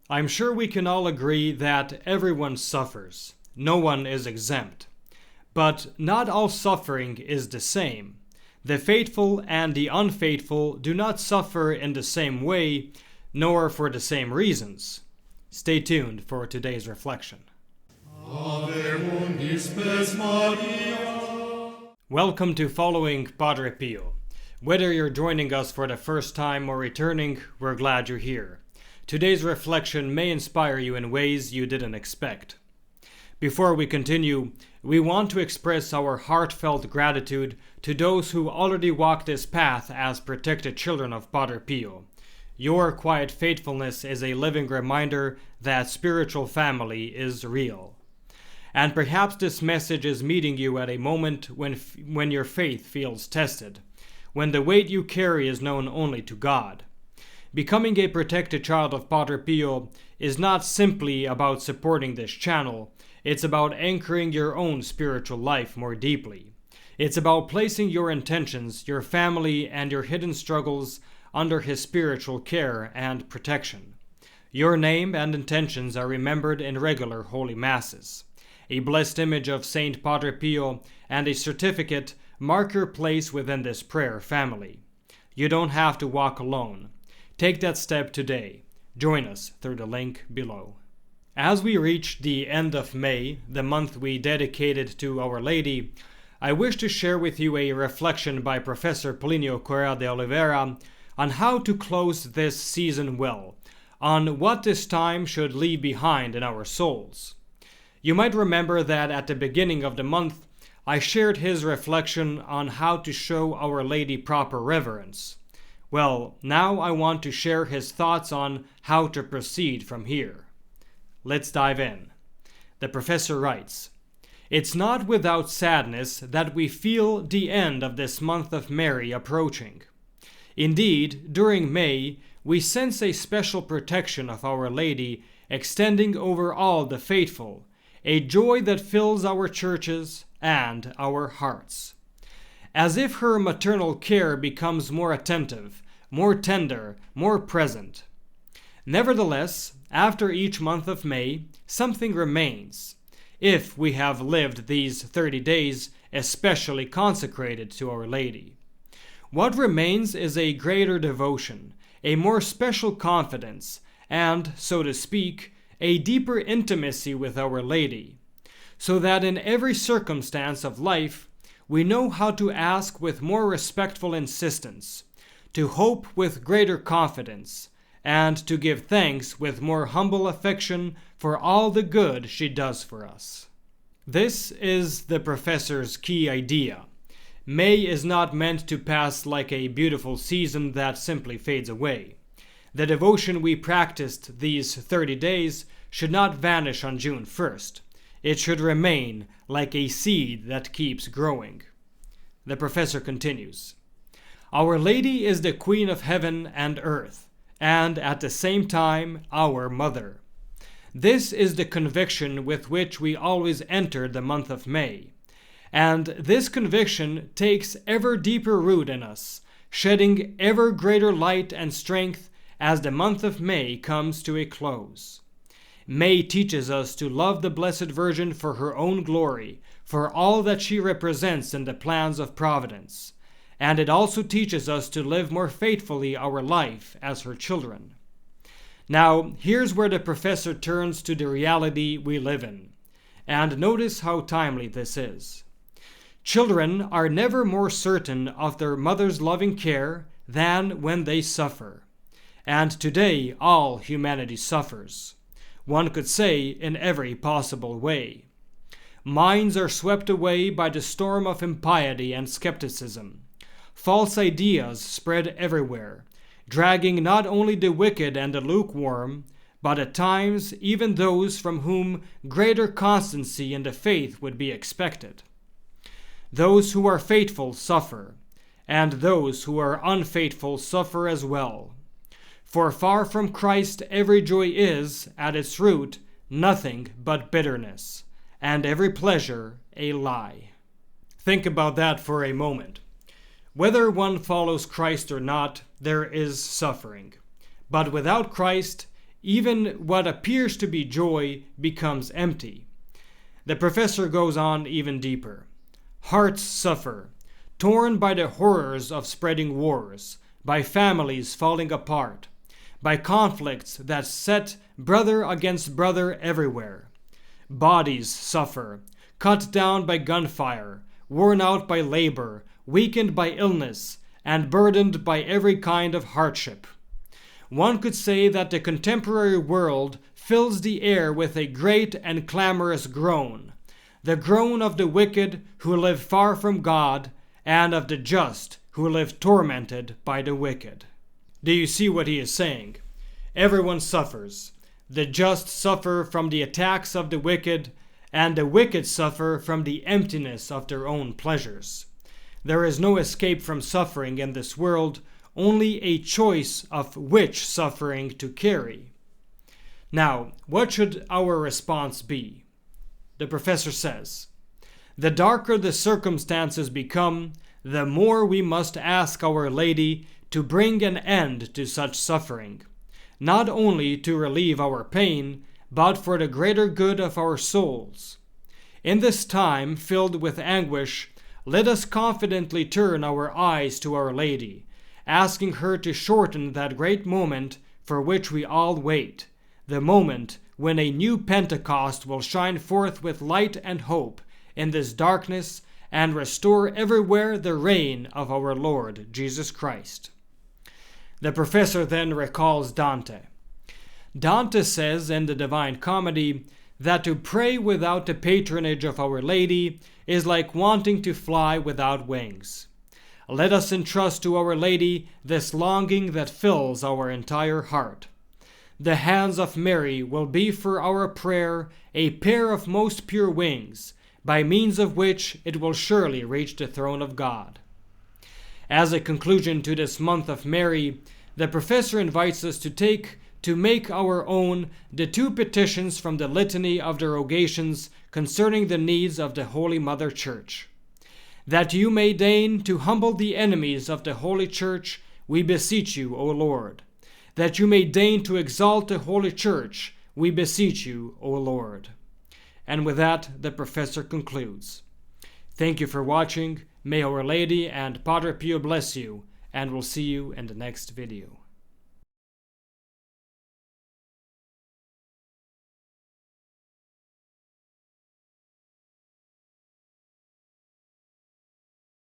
I'm sure we can all agree that everyone suffers. No one is exempt. But not all suffering is the same. The faithful and the unfaithful do not suffer in the same way, nor for the same reasons. Stay tuned for today's reflection. Welcome to Following Padre Pio. Whether you're joining us for the first time or returning, we're glad you're here. Today's reflection may inspire you in ways you didn't expect. Before we continue, we want to express our heartfelt gratitude to those who already walk this path as protected children of Padre Pio. Your quiet faithfulness is a living reminder that spiritual family is real. And perhaps this message is meeting you at a moment when your faith feels tested, when the weight you carry is known only to God. Becoming a protected child of Padre Pio is not simply about supporting this channel, it's about anchoring your own spiritual life more deeply. It's about placing your intentions, your family, and your hidden struggles under his spiritual care and protection. Your name and intentions are remembered in regular holy masses. A blessed image of Saint Padre Pio and a certificate mark your place within this prayer family. You don't have to walk alone. Take that step today. Join us through the link below. As we reach the end of May, the month we dedicated to Our Lady, I wish to share with you a reflection by Professor Polinio Correa de Oliveira on how to close this season well, on what this time should leave behind in our souls. You might remember that at the beginning of the month, I shared his reflection on how to show Our Lady proper reverence. Well, now I want to share his thoughts on how to proceed from here. Let's dive in. The professor writes, "It's not without sadness that we feel the end of this month of Mary approaching. Indeed, during May, we sense a special protection of Our Lady extending over all the faithful, a joy that fills our churches and our hearts. As if her maternal care becomes more attentive, more tender, more present. Nevertheless, after each month of May, something remains, if we have lived these 30 days especially consecrated to Our Lady. What remains is a greater devotion, a more special confidence, and, so to speak, a deeper intimacy with Our Lady, so that in every circumstance of life we know how to ask with more respectful insistence, to hope with greater confidence, and to give thanks with more humble affection for all the good she does for us." This is the professor's key idea. May is not meant to pass like a beautiful season that simply fades away. The devotion we practiced these 30 days should not vanish on June 1st. It should remain like a seed that keeps growing. The professor continues, "Our Lady is the Queen of heaven and earth, and at the same time our Mother. This is the conviction with which we always enter the month of May, and this conviction takes ever deeper root in us, shedding ever greater light and strength as the month of May comes to a close. May teaches us to love the Blessed Virgin for her own glory, for all that she represents in the plans of providence, and it also teaches us to live more faithfully our life as her children." Now, here's where the professor turns to the reality we live in, and notice how timely this is. Children are never more certain of their mother's loving care than when they suffer, and today all humanity suffers. One could say in every possible way. Minds are swept away by the storm of impiety and skepticism. False ideas spread everywhere, dragging not only the wicked and the lukewarm, but at times even those from whom greater constancy in the faith would be expected. Those who are faithful suffer, and those who are unfaithful suffer as well. For far from Christ every joy is, at its root, nothing but bitterness, and every pleasure a lie. Think about that for a moment. Whether one follows Christ or not, there is suffering. But without Christ, even what appears to be joy becomes empty. The professor goes on even deeper. Hearts suffer, torn by the horrors of spreading wars, by families falling apart, by conflicts that set brother against brother everywhere. Bodies suffer, cut down by gunfire, worn out by labor, weakened by illness, and burdened by every kind of hardship. One could say that the contemporary world fills the air with a great and clamorous groan, the groan of the wicked who live far from God, and of the just who live tormented by the wicked. Do you see what he is saying? Everyone suffers. The just suffer from the attacks of the wicked, and the wicked suffer from the emptiness of their own pleasures. There is no escape from suffering in this world, only a choice of which suffering to carry. Now, what should our response be? The professor says, the darker the circumstances become, the more we must ask Our Lady to bring an end to such suffering, not only to relieve our pain, but for the greater good of our souls. In this time filled with anguish, let us confidently turn our eyes to Our Lady, asking her to shorten that great moment for which we all wait, the moment when a new Pentecost will shine forth with light and hope in this darkness and restore everywhere the reign of our Lord Jesus Christ. The professor then recalls Dante. Dante says in the Divine Comedy that to pray without the patronage of Our Lady is like wanting to fly without wings. Let us entrust to Our Lady this longing that fills our entire heart. The hands of Mary will be for our prayer a pair of most pure wings, by means of which it will surely reach the throne of God. As a conclusion to this month of Mary, the professor invites us to make our own the two petitions from the Litany of the Rogations concerning the needs of the Holy Mother Church. That you may deign to humble the enemies of the Holy Church, we beseech you, O Lord. That you may deign to exalt the Holy Church, we beseech you, O Lord. And with that, the professor concludes. Thank you for watching. May Our Lady and Padre Pio bless you, and we'll see you in the next video.